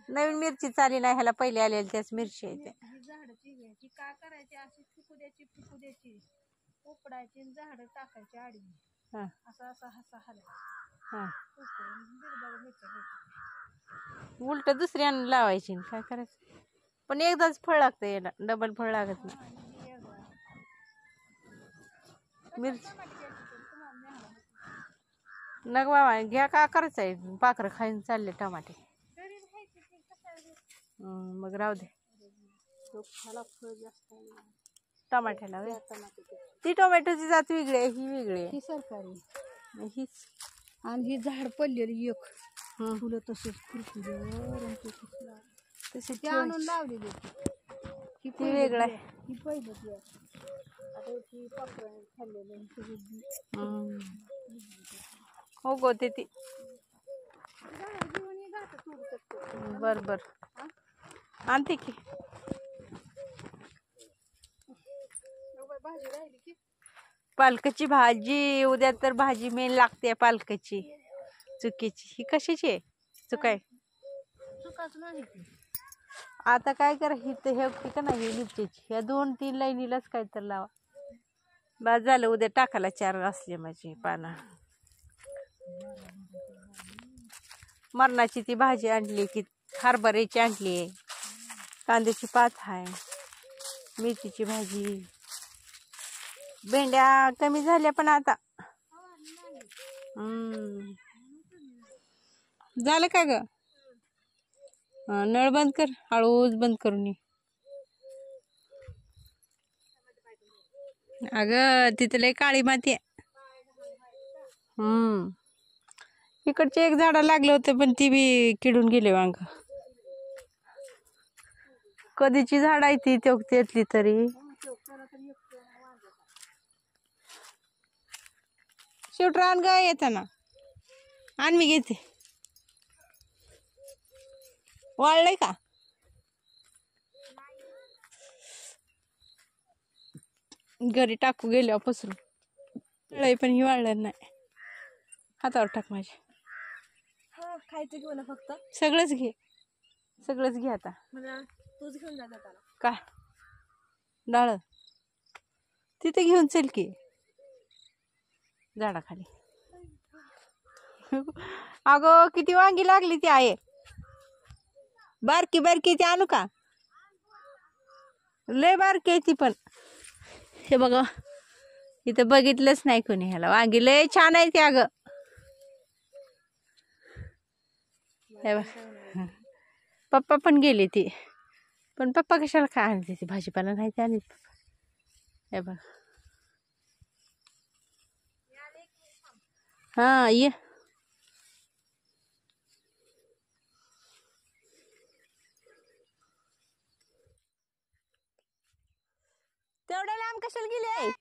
नवीन मिरची चाली नाही, ह्याला पहिले आलेली त्याच मिरची आहे. झाडाची काय करायची, अशी फिकू द्यायची उपडायची, झाड टाकायची आडवी, असा असा हसा हलवा, उलट दुसऱ्यानं लावायची, काय करायचं. पण एकदाच फळ लागतं याला, डबल फळ लागत नाही. मिरची नग बाबा घ्या, का करायचंय, पाखरं खाईन चालले टमाटे. मग राहू दे. टमाट्याला ती टोमॅटोची जात वेगळी आहे, ही वेगळी आहे, ही सरकारी हीच. आणि ही झाड पडलेली एक फुलं तसेच खुरपुल्यावर तसे आणून लावलेली. किती वेगळं आहे, ही पहिली आता ती पाखरं खाल्लेली. हो गो ते ती. बर बर आणते की. भाजी राहिली की पालकाची भाजी, उद्या तर भाजी मेन लागते पालकाची. चुकीची ही कशाची आहे, चुकाय चुकाच नाही. आता काय करा, ही तर हे का नाही मिरचीची, ह्या 2-3 लाईनीलाच काय तर लावा. बस झालं, उद्या टाकायला 4 असले माझी पानं. मरणाची ती भाजी आणली की, हरभऱ्याची आणली, कांद्याची पात आहे, मेथीची भाजी, भेंड्या कमी झाल्या पण आता. झालं का ग. नळ बंद कर, हळूच बंद करून ये. अगं तिथे लय काळी माती आहे. इकडचे एक झाड लागले होते पण ती बी किडून गेले वांग. कधीची झाड आहे ती त्यातली तरी. शेवट रान ग येताना आण, मी घेते. वाळलंय का. घरी टाकू गेल्यावर पसरून पण ही वाळलं नाही. हातावर टाक माझ्या. खायचं घेऊ ना फक्त. सगळंच घे, सगळंच घे आता. तूच घेऊन जा त्याला. का डाळ तिथे घेऊन चल की झाडाखाली. अगं किती वांगी लागली ती आहे, बारकी बारकी. ती आणू का, लय बारकी आहे ती पण. हे बघा इथं बघितलंच नाही कोणी, ह्याला वांगी लय छान आहे ती. अगं हे बघ, पप्पा पण गेले ती, पण पप्पा कशाला काय आणते ती, भाजीपाला नाही ते आली. हे बघ, हा ये. तेवढ्या लांब कशाला गेले.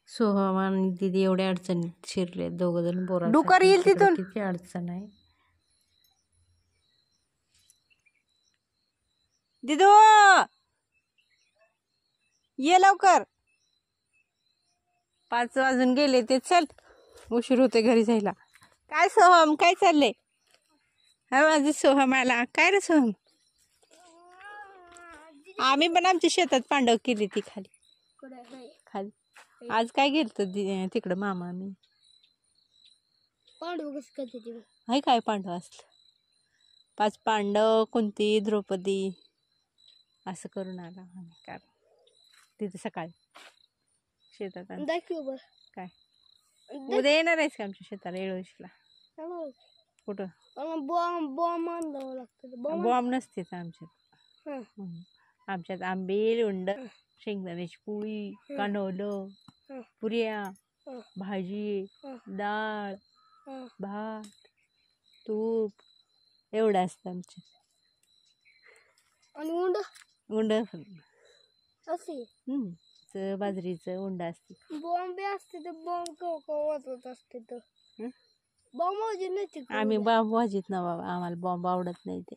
सोहम आणि दीदी एवढ्या अडचणीत शिरले, 2 जण बोरा. डुकर येईल तिथून, किती अडचण आहे. दिदू ये लवकर, 5 वाजून गेले ते. चल उशीर होते घरी जायला. काय सोहम, काय चाललंय. हा माझी सोहम आला. काय रे सोहम. आम्ही पण आमच्या शेतात पांडव केली ती खाली. आज काय गेलतो तिकडं मामा. मी पांडव कसं करते हाय काय पांडव असलं. 5 पांडव, कुंती, द्रौपदी असं करून आला. काय तिथे सकाळी शेतात काय. उद्या येणार आहेस का आमच्या शेताला येळोशीला. कुठं बॉम्ब नसतेच आमच्यात. आमच्यात आंबील, उंड, शेंगदाण्याची पोळी, कानवलं, पुऱ्या, भाजी, डाळ, भात, तूप एवढं असतं आमच्यात. आणि उंड उंड असे बाजरीचं उंड असते. बॉम्बे असते तर बॉम्ब वाजवत असते तर बॉम्ब वाजत नाही. आम्ही बॉम्ब वाजत ना बाबा, आम्हाला बॉम्ब आवडत नाही ते.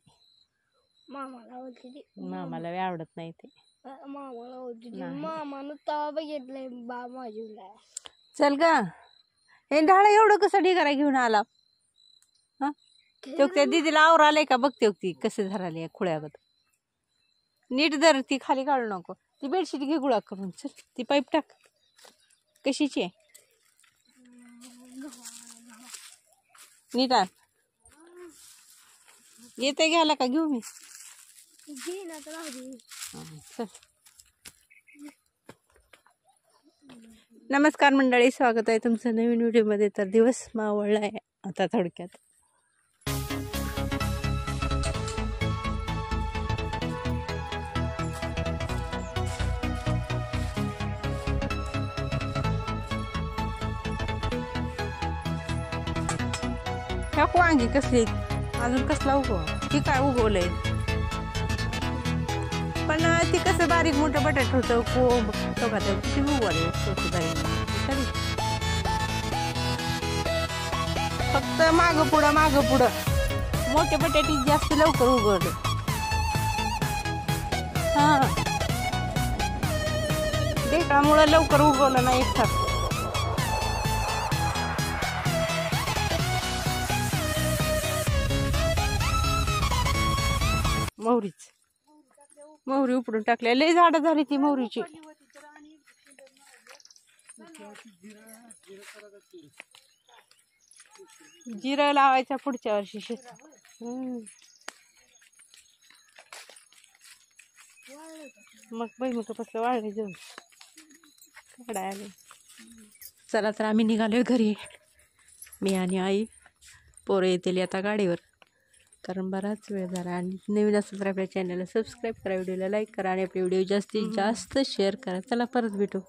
मामाला आवडते, मामाला आवडत नाही ते. मामाला आवडते. मामानं तवा बघितलंय बॉम्ब वाजवलाय. चल ग, हे ढाळ एवढं कसं ढिगारा घेऊन आला? हा तो त्या दिदीला आवर आलंय का बघते ती कसं धराले खुळ्यागत. नीट धर, ती खाली काढू नको. ती बेडशीट घे गोळा करून. चल ती पाईप टाक. कशीची आहे? नीट आण. येते घ्यायला का घेऊ मी? चल. नमस्कार मंडळी, स्वागत आहे तुमचं नवीन व्हिडिओमध्ये. तर दिवस मावळला आहे आता थोडक्यात. ह्या वांगी कसली अजून कसला ती काय उगवलंय? पण ती कसं बारीक मोठं बटाट होतं कोंब किती उगवले. फक्त माग पुढं मोठे बटाटे जास्त लवकर उगवले. हा ढेकळामुळं लवकर उगवलं नाही एकसारखं. मोहरी उपडून टाकल्या. लय झाडं झाली ती मोहरीची. जिरं लावायचा पुढच्या वर्षी शेतात. मग भुईमुग कसलं वाळले जाऊन आले. चला तर आम्ही निघालोय घरी. मी आणि आई. पोरं येतील आता गाडीवर, कारण बराच वेळ झाला. आणि नवीन असेल तर आपल्या चॅनलला सबस्क्राईब करा, व्हिडिओला लाईक करा आणि आपले व्हिडिओ जास्तीत जास्त शेअर करा. चला परत भेटू.